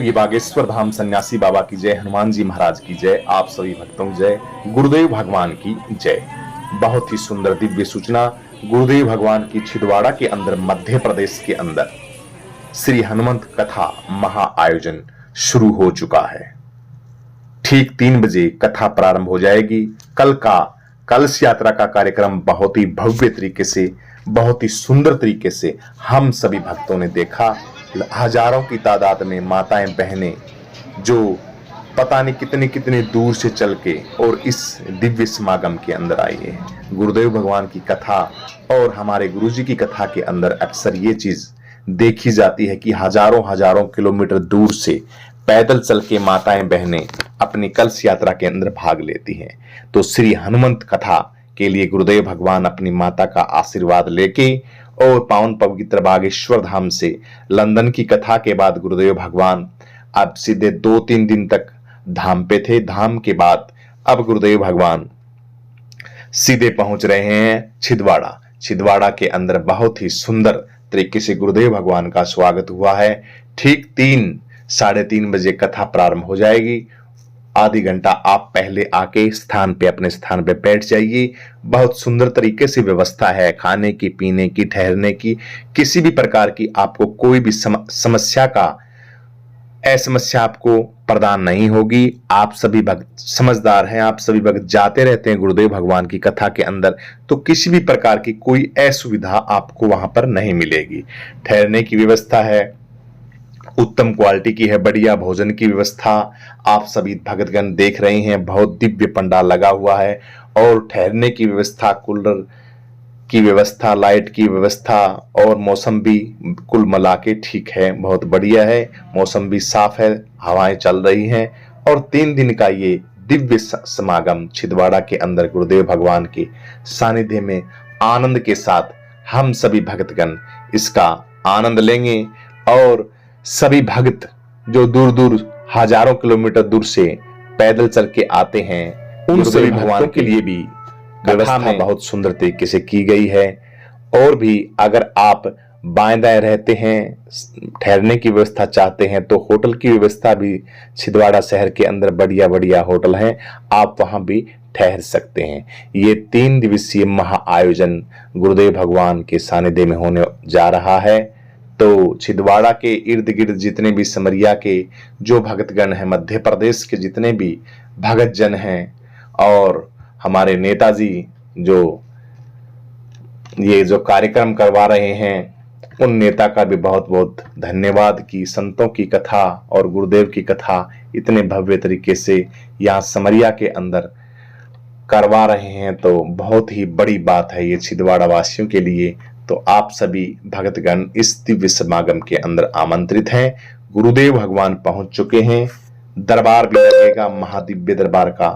श्री बागेश्वर धाम सन्यासी बाबा की जय, हनुमान जी महाराज की जय, आप सभी भक्तों की जय, गुरुदेव भगवान की जय। बहुत ही सुंदर दिव्य सूचना। गुरुदेव भगवान की छिंदवाड़ा के अंदर, मध्य प्रदेश के अंदर श्री हनुमंत कथा महा आयोजन शुरू हो चुका है। ठीक 3 बजे कथा प्रारंभ हो जाएगी। कल का कलश यात्रा का कार्यक्रम बहुत ही भव्य तरीके से, बहुत ही सुंदर तरीके से हम सभी भक्तों ने देखा। हजारों की तादाद में माताएं बहनें जो पता नहीं कितने कितने दूर से चल के और इस दिव्य समागम के अंदर आई है। गुरुदेव भगवान की कथा और हमारे गुरुजी की कथा के अंदर अक्सर ये चीज देखी जाती है कि हजारों हजारों किलोमीटर दूर से पैदल चल के माताएं बहनें अपनी कलश यात्रा के अंदर भाग लेती हैं। तो श्री हनुमंत कथा के लिए गुरुदेव भगवान अपनी माता का आशीर्वाद लेके और पावन पवित्र बागेश्वर धाम से लंदन की कथा के बाद गुरुदेव भगवान अब सीधे 2-3 दिन तक धाम पे थे। धाम के बाद अब गुरुदेव भगवान सीधे पहुंच रहे हैं छिंदवाड़ा। छिंदवाड़ा के अंदर बहुत ही सुंदर तरीके से गुरुदेव भगवान का स्वागत हुआ है। ठीक 3-3:30 बजे कथा प्रारंभ हो जाएगी। आधी घंटा आप पहले आके अपने स्थान पे बैठ जाइए। बहुत सुंदर तरीके से व्यवस्था है, खाने की, पीने की, ठहरने की, किसी भी प्रकार की आपको कोई भी समस्या का असमस्या आपको प्रदान नहीं होगी। आप सभी भक्त समझदार हैं, आप सभी भक्त जाते रहते हैं गुरुदेव भगवान की कथा के अंदर, तो किसी भी प्रकार की कोई असुविधा आपको वहां पर नहीं मिलेगी। ठहरने की व्यवस्था है, उत्तम क्वालिटी की है, बढ़िया भोजन की व्यवस्था आप सभी भक्तगण देख रहे हैं। बहुत दिव्य पंडाल लगा हुआ है और ठहरने की व्यवस्था, कूलर की व्यवस्था, लाइट की व्यवस्था और मौसम भी कुल मिला के ठीक है, बहुत बढ़िया है। मौसम भी साफ है, हवाएं चल रही हैं और 3 दिन का ये दिव्य समागम छिंदवाड़ा के अंदर गुरुदेव भगवान के सानिध्य में आनंद के साथ हम सभी भक्तगण इसका आनंद लेंगे। और सभी भक्त जो दूर दूर हजारों किलोमीटर दूर से पैदल चल के आते हैं, उन सभी भगवान के लिए भी व्यवस्था बहुत सुंदर तरीके से की गई है। और भी अगर आप बाएं दाएं रहते हैं, ठहरने की व्यवस्था चाहते हैं, तो होटल की व्यवस्था भी छिंदवाड़ा शहर के अंदर बढ़िया बढ़िया होटल हैं, आप वहां भी ठहर सकते हैं। ये 3 दिवसीय महा आयोजन गुरुदेव भगवान के सानिध्य में होने जा रहा है। तो छिंदवाड़ा के इर्द गिर्द जितने भी समरिया के जो भक्तगण हैं, मध्य प्रदेश के जितने भी भगत जन हैं और हमारे नेताजी जो ये जो कार्यक्रम करवा रहे हैं, उन नेता का भी बहुत बहुत धन्यवाद कि संतों की कथा और गुरुदेव की कथा इतने भव्य तरीके से यहाँ समरिया के अंदर करवा रहे हैं। तो बहुत ही बड़ी बात है ये छिंदवाड़ा वासियों के लिए। तो आप सभी भक्तगण इस दिव्य समागम के अंदर आमंत्रित हैं। गुरुदेव भगवान पहुंच चुके हैं, दरबार भी लगेगा, महादिव्य दरबार का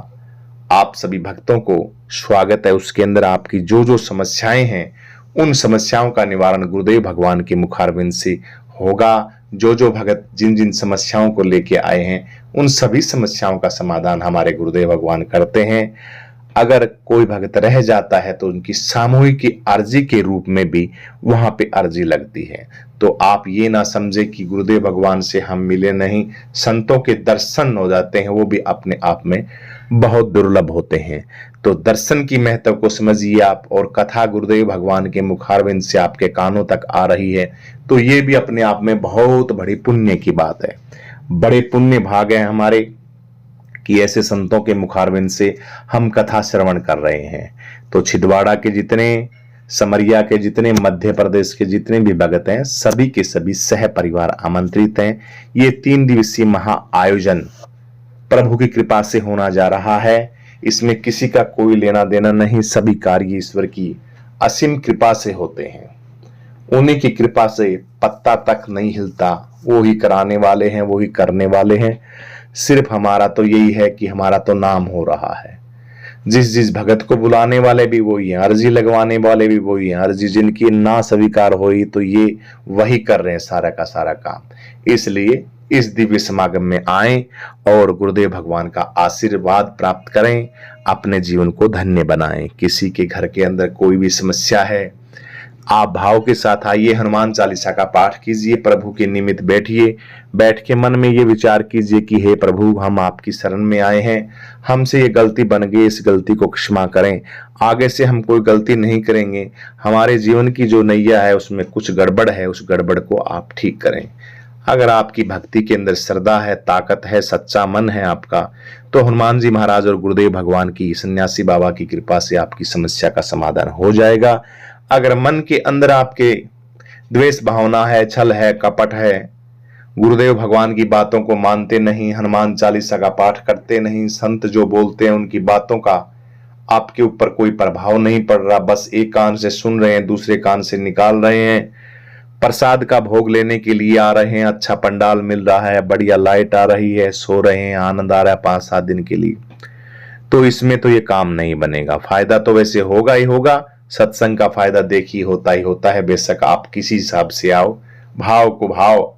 आप सभी भक्तों को स्वागत है। उसके अंदर आपकी जो जो समस्याएं हैं, उन समस्याओं का निवारण गुरुदेव भगवान के मुखारबिंद से होगा। जो जो भगत जिन जिन समस्याओं को लेके आए हैं, उन सभी समस्याओं का समाधान हमारे गुरुदेव भगवान करते हैं। अगर कोई भक्त रह जाता है तो उनकी सामूहिक अर्जी के रूप में भी वहां पे अर्जी लगती है। तो आप ये ना समझे कि गुरुदेव भगवान से हम मिले नहीं, संतों के दर्शन हो जाते हैं, वो भी अपने आप में बहुत दुर्लभ होते हैं। तो दर्शन की महत्व को समझिए आप। और कथा गुरुदेव भगवान के मुखारबिंद से आपके कानों तक आ रही है, तो ये भी अपने आप में बहुत बड़ी पुण्य की बात है। बड़े पुण्य भाग है हमारे कि ऐसे संतों के मुखारबिंद से हम कथा श्रवण कर रहे हैं। तो छिंदवाड़ा के जितने, समरिया के जितने, मध्य प्रदेश के जितने भी भगत हैं, सभी के सभी सह परिवार आमंत्रित हैं। ये 3 दिवसीय महा आयोजन प्रभु की कृपा से होना जा रहा है। इसमें किसी का कोई लेना देना नहीं, सभी कार्य ईश्वर की असीम कृपा से होते हैं। उन्हीं की कृपा से पत्ता तक नहीं हिलता, वो ही कराने वाले हैं, वो ही करने वाले हैं। सिर्फ हमारा तो यही है कि हमारा तो नाम हो रहा है। जिस जिस भगत को बुलाने वाले भी वही हैं, अर्जी लगवाने वाले भी वही हैं। अर्जी जिनकी ना स्वीकार हुई तो ये वही कर रहे हैं सारा का सारा काम। इसलिए इस दिव्य समागम में आएं और गुरुदेव भगवान का आशीर्वाद प्राप्त करें, अपने जीवन को धन्य बनाएं। किसी के घर के अंदर कोई भी समस्या है, आप भाव के साथ आइए, हनुमान चालीसा का पाठ कीजिए, प्रभु के निमित्त बैठिए, बैठ के मन में ये विचार कीजिए कि हे प्रभु, हम आपकी शरण में आए हैं, हमसे ये गलती बन गई, इस गलती को क्षमा करें, आगे से हम कोई गलती नहीं करेंगे, हमारे जीवन की जो नैया है उसमें कुछ गड़बड़ है, उस गड़बड़ को आप ठीक करें। अगर आपकी भक्ति के अंदर श्रद्धा है, ताकत है, सच्चा मन है आपका, तो हनुमान जी महाराज और गुरुदेव भगवान की, सन्यासी बाबा की कृपा से आपकी समस्या का समाधान हो जाएगा। अगर मन के अंदर आपके द्वेष भावना है, छल है, कपट है, गुरुदेव भगवान की बातों को मानते नहीं, हनुमान चालीसा का पाठ करते नहीं, संत जो बोलते हैं उनकी बातों का आपके ऊपर कोई प्रभाव नहीं पड़ रहा, बस एक कान से सुन रहे हैं, दूसरे कान से निकाल रहे हैं, प्रसाद का भोग लेने के लिए आ रहे हैं, अच्छा पंडाल मिल रहा है, बढ़िया लाइट आ रही है, सो रहे हैं, आनंद आ रहा है 5-7 दिन के लिए, तो इसमें तो ये काम नहीं बनेगा। फायदा तो वैसे होगा ही होगा, सत्संग का फायदा देखिए होता ही होता है, बेशक आप किसी हिसाब से आओ, भाव को भाव,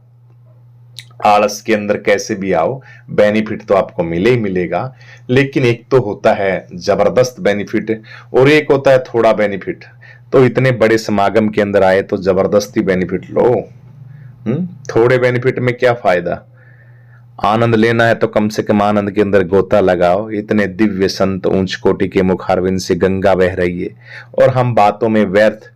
आलस के अंदर कैसे भी आओ, बेनिफिट तो आपको मिले ही मिलेगा। लेकिन एक तो होता है जबरदस्त बेनिफिट और एक होता है थोड़ा बेनिफिट। तो इतने बड़े समागम के अंदर आए तो जबरदस्ती बेनिफिट लो, थोड़े बेनिफिट में क्या फायदा। आनंद लेना है तो कम से कम आनंद के अंदर गोता लगाओ। इतने दिव्य संत ऊंच कोटि के मुखारविंद से गंगा बह रही है और हम बातों में व्यर्थ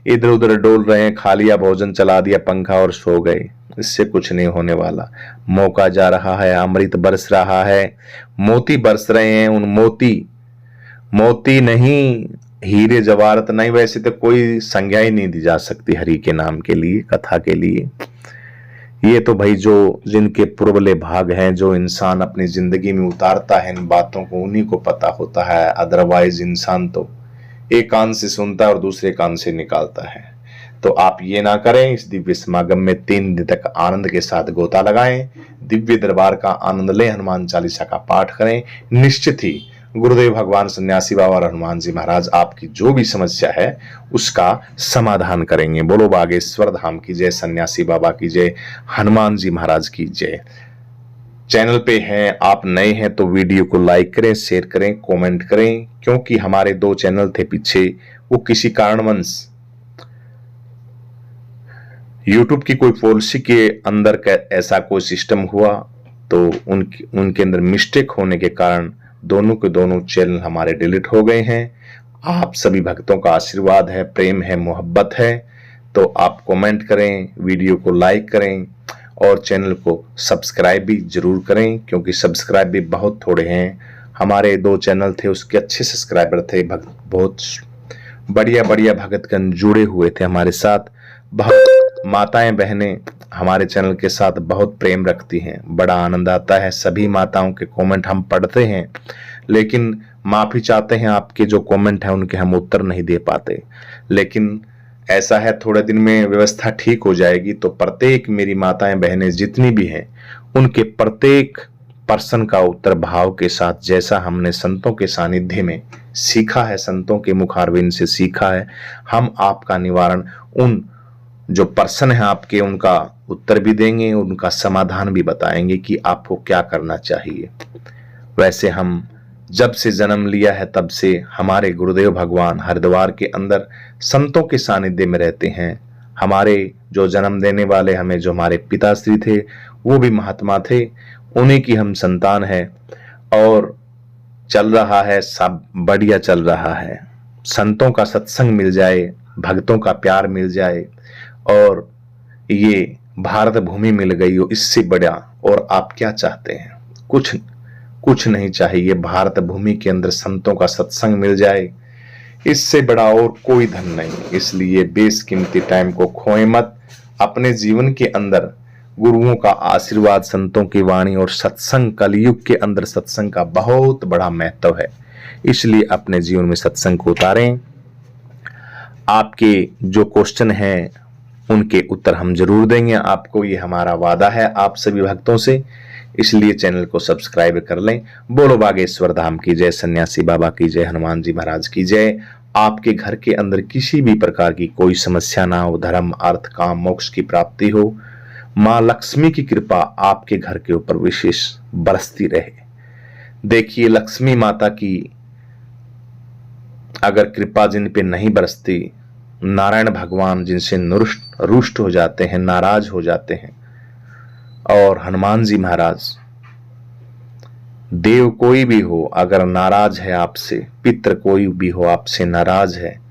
इधर उधर डोल रहे हैं, खा लिया भोजन, चला दिया पंखा और सो गए। इससे कुछ नहीं होने वाला। मौका जा रहा है, अमृत बरस रहा है, मोती बरस रहे हैं। उन मोती नहीं, हीरे जवाहरत नहीं, वैसे तो कोई संज्ञा ही नहीं दी जा सकती हरि के नाम के लिए, कथा के लिए। ये तो भाई जो जिनके पुरबले भाग हैं, जो इंसान अपनी जिंदगी में उतारता है इन बातों को, उन्हीं को पता होता है। अदरवाइज इंसान तो एक कान से सुनता है और दूसरे कान से निकालता है। तो आप ये ना करें। इस दिव्य समागम में 3 दिन तक आनंद के साथ गोता लगाएं, दिव्य दरबार का आनंद लें, हनुमान चालीसा का पाठ करें। निश्चित ही गुरुदेव भगवान, सन्यासी बाबा और हनुमान जी महाराज आपकी जो भी समस्या है उसका समाधान करेंगे। बोलो बागेश्वर धाम की जय, सन्यासी बाबा की जय, हनुमान जी महाराज की जय। चैनल पे हैं आप नए हैं तो वीडियो को लाइक करें, शेयर करें, कमेंट करें, क्योंकि हमारे 2 चैनल थे पीछे, वो किसी कारणवश यूट्यूब की कोई पॉलिसी के अंदर ऐसा कोई सिस्टम हुआ तो उनके अंदर मिस्टेक होने के कारण दोनों के दोनों चैनल हमारे डिलीट हो गए हैं। आप सभी भक्तों का आशीर्वाद है, प्रेम है, मोहब्बत है, तो आप कमेंट करें, वीडियो को लाइक करें और चैनल को सब्सक्राइब भी जरूर करें, क्योंकि सब्सक्राइब भी बहुत थोड़े हैं। हमारे 2 चैनल थे, उसके अच्छे सब्सक्राइबर थे, बहुत बढ़िया बढ़िया भगतगण जुड़े हुए थे हमारे साथ। बहुत माताएं बहनें हमारे चैनल के साथ बहुत प्रेम रखती हैं, बड़ा आनंद आता है। सभी माताओं के कमेंट हम पढ़ते हैं, लेकिन माफी चाहते हैं, आपके जो कमेंट हैं उनके हम उत्तर नहीं दे पाते। लेकिन ऐसा है, थोड़े दिन में व्यवस्था ठीक हो जाएगी तो प्रत्येक मेरी माताएं बहनें जितनी भी हैं उनके प्रत्येक प्रश्न का उत्तर भाव के साथ, जैसा हमने संतों के सानिध्य में सीखा है, संतों के मुखारविंद से सीखा है, हम आपका निवारण, उन जो प्रश्न है आपके उनका उत्तर भी देंगे, उनका समाधान भी बताएंगे कि आपको क्या करना चाहिए। वैसे हम जब से जन्म लिया है तब से हमारे गुरुदेव भगवान हरिद्वार के अंदर संतों के सानिध्य में रहते हैं। हमारे जो जन्म देने वाले, हमें जो हमारे पिताश्री थे वो भी महात्मा थे, उन्हीं की हम संतान है और चल रहा है, सब बढ़िया चल रहा है। संतों का सत्संग मिल जाए, भक्तों का प्यार मिल जाए और ये भारत भूमि मिल गई हो, इससे बड़ा और आप क्या चाहते हैं? कुछ नहीं चाहिए। भारत भूमि के अंदर संतों का सत्संग मिल जाए, इससे बड़ा और कोई धन नहीं। इसलिए बेशकीमती टाइम को खोए मत। अपने जीवन के अंदर गुरुओं का आशीर्वाद, संतों की वाणी और सत्संग, कलयुग के अंदर सत्संग का बहुत बड़ा महत्व है, इसलिए अपने जीवन में सत्संग को उतारें। आपके जो क्वेश्चन हैं उनके उत्तर हम जरूर देंगे आपको, ये हमारा वादा है आप सभी भक्तों से। इसलिए चैनल को सब्सक्राइब कर लें। बोलो बागेश्वर धाम की जय, सन्यासी बाबा की जय, हनुमान जी महाराज की जय। आपके घर के अंदर किसी भी प्रकार की कोई समस्या ना हो, धर्म, अर्थ, काम, मोक्ष की प्राप्ति हो, माँ लक्ष्मी की कृपा आपके घर के ऊपर विशेष बरसती रहे। देखिए, लक्ष्मी माता की अगर कृपा जिन पे नहीं बरसती नारायण भगवान जिनसे रुष्ट हो जाते हैं, नाराज हो जाते हैं। और हनुमान जी महाराज, देव कोई भी हो अगर नाराज है आपसे, पितृ कोई भी हो आपसे नाराज है,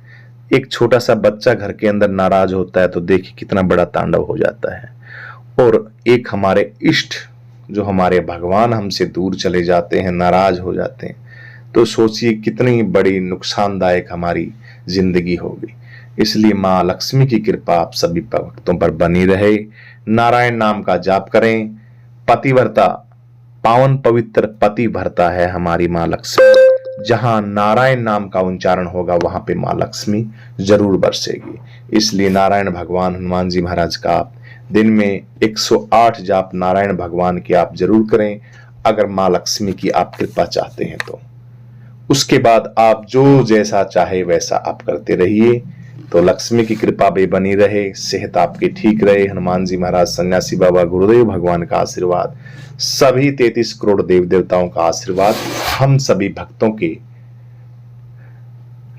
एक छोटा सा बच्चा घर के अंदर नाराज होता है तो देखिए कितना बड़ा तांडव हो जाता है। और एक हमारे इष्ट जो हमारे भगवान हमसे दूर चले जाते हैं, नाराज हो जाते हैं, तो सोचिए कितनी बड़ी नुकसानदायक हमारी जिंदगी होगी। इसलिए माँ लक्ष्मी की कृपा आप सभी भक्तों पर बनी रहे। नारायण नाम का जाप करें। पतिव्रता, पावन पवित्र पतिव्रता है हमारी माँ लक्ष्मी। जहां नारायण नाम का उच्चारण होगा वहां पे माँ लक्ष्मी जरूर बरसेगी। इसलिए नारायण भगवान हनुमान जी महाराज का आप दिन में 108 जाप नारायण भगवान की आप जरूर करें, अगर माँ लक्ष्मी की आप कृपा चाहते हैं तो। उसके बाद आप जो जैसा चाहे वैसा आप करते रहिए, तो लक्ष्मी की कृपा भी बनी रहे, सेहत आपकी ठीक रहे। हनुमान जी महाराज, सन्यासी बाबा, गुरुदेव भगवान का आशीर्वाद, सभी 33 करोड़ देव देवताओं का आशीर्वाद हम सभी भक्तों के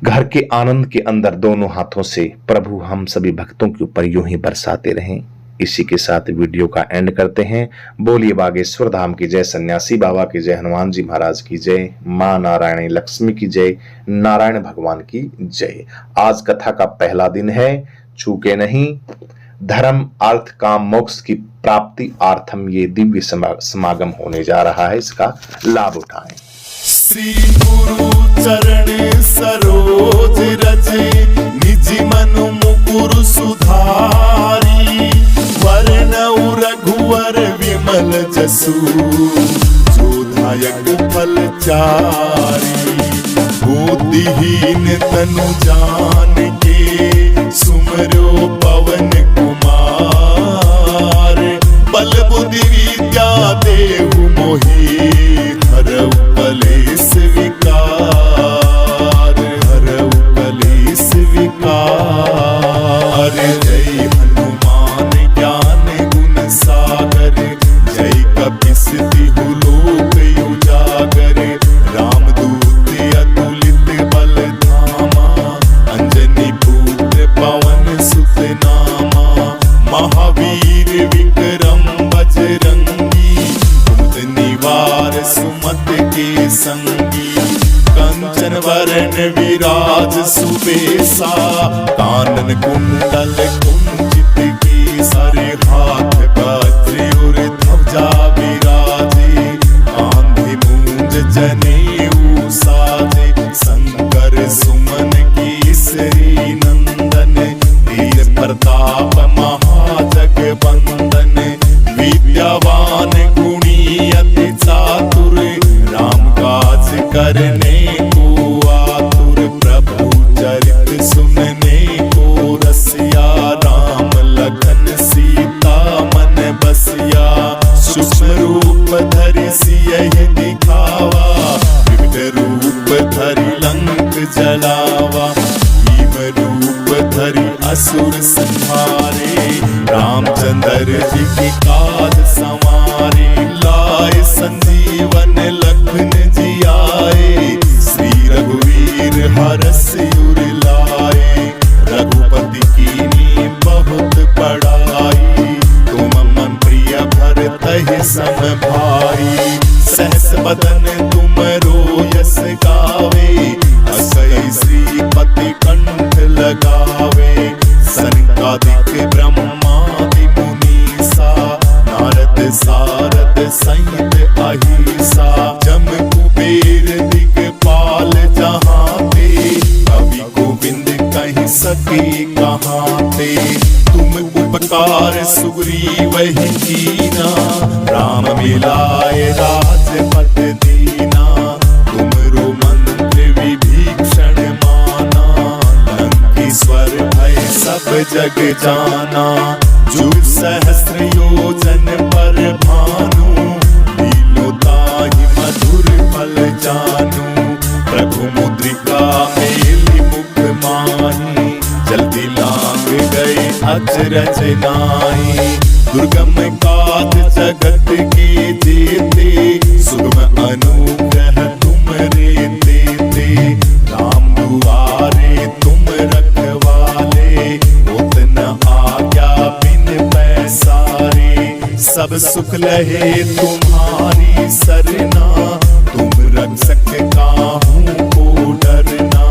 घर के आनंद के अंदर दोनों हाथों से प्रभु हम सभी भक्तों के ऊपर यूं ही बरसाते रहें। इसी के साथ वीडियो का एंड करते हैं। बोलिए बागेश्वर धाम की जय, सन्यासी बाबा की जय, हनुमान जी महाराज की जय, मां नारायणी लक्ष्मी की जय, नारायण भगवान की जय। आज कथा का पहला दिन है, चूके नहीं। धर्म अर्थ काम मोक्ष की प्राप्ति आर्थम ये दिव्य समागम होने जा रहा है, इसका लाभ उठाएं। श्री गुरु चरण सरोज रजे, निज मनु मुकुर सुधारी, वर्णउ रघुवर विमल जसु, जोधायक फल चारी। बुद्धिहीन तनु जान के, सुमरो पवन कुमार, बल बुद्धि विद्या देहु मोहि, हरऊ कलेश विकार, हरऊ कलेश विकार। जय हनुमान ज्ञान गुण सागर, जय कपीस तिहु लोक उजागर। रामदूत अतुलित बल धामा, अंजनी पुत्र पवन सुत नामा। महावीर विक्रम बजरंगी, कुमद निवार सुमत के संगी। कंचन वरण विराज सुबेसा, कानन कुंडल कुंचित केसर। हाथ वज्र और ध्वजा विराजे, कांधे मूंज जनेऊ साजे। शंकर सुमन केसरी नंदन, वीर प्रताप महाजगवंदन। विद्यावान गुणी अति चातुर, राम काज करने को आतुर। प्रभु चरित सुनने को रसिया, राम लखन सीता मन बसिया। सूक्ष्म रूप धरि सियहि दिखावा, विविध रूप धरि लंक जलावा। भीम रूप धरि असुर संहारे, रामचंद्र जी के काज संवारे। लाए संजीवन लखन जियाए, श्री रघुवीर हरषि उर लाए। रघुपति कीन्ही बहुत बड़ाई, तुम मम प्रिय भरतहि सम भाई। सहस बदन तुमरो यस गावे, असै श्रीपति कंठ लगावे। सनकादिक ब्रह्मादि मुनीसा, नारद सारद सहित अहिसा। जम कुबेर दिगपाल जहाँ ते, कवि गोविंद कहि सके कहाँ ते। तुम उपकार सुग्रीवहि कीना, राम मिलाए राजपद दीना। तुमरो मंत्र विभीषण माना, लंकेश्वर भय सब जग जाना। जुग सहस्र योजन पर भानु, लीलो ताहि मधुर फल जानू। प्रभु मुद्रिका मेलि मुख माही, जल्दी लांग गए अचरज नाई। दुर्गम काज जगत के जेते, सुगम अनुग्रह तुमरे तेते। राम दुआरे तुम रखवाले, सुख लहे तुम्हारी सरना, तुम रक्षक काहू को डरना।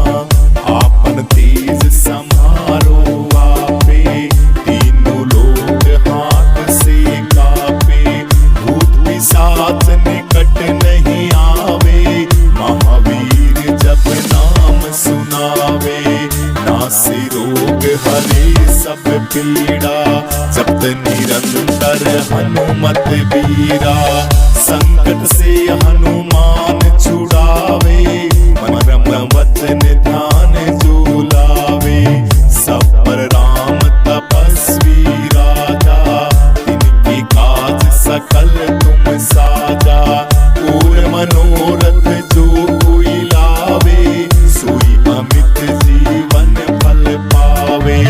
आपन तेज समारो आपे, तीनों लोग हाथ से कापे। भूत पिशाच निकट नहीं आवे, महावीर जब नाम सुनावे। नासे रोग हरे सब पीड़ा, जपत निरंतर हनुमत बीरा। संकट से हनुमान छुड़ावे, मरम वचन ध्यान जो लावे। सब पर राम तपस्वी राजा, तिनके काज सकल तुम साजा। और मनोरथ जो कोई लावे, सोई अमित जीवन फल पावे।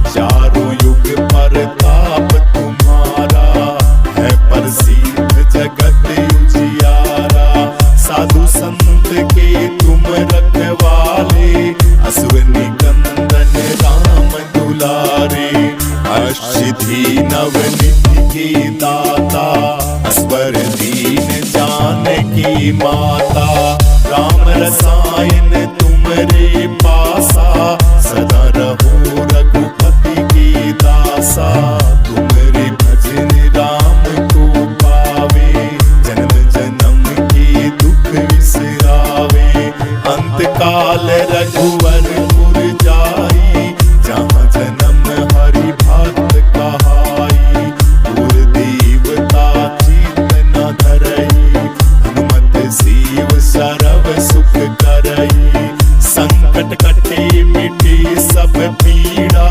चारों युग प्रताप तुम्हारा, है प्रसिद्ध जगत उजियारा। साधु संत के तुम रखवाले, असुर निकंदन राम दुलारे। अष्टसिद्धि नवनिधि के दाता, अस्वर दीन जानकी माता। राम रसायन तुमरे पासा, सदा रहो रघुपति के दासा। तुमरे भजन राम को पावे, जन्म जन्म के दुख विसरावे। अंत काल रघुवर पुर जाई, जहाँ जन्म हरि भक्त कहाई। और देवता चित न धरई, हनुमत सीव सरव सुख करई। संकट कटे मिटे सब पीड़ा,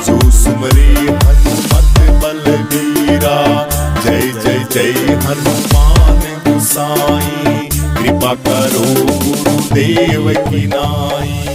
जो सुमरे हनुमत बलबीरा। जय जय जय हनुमान गोसाई, कृपा करो गुरुदेव की नाई।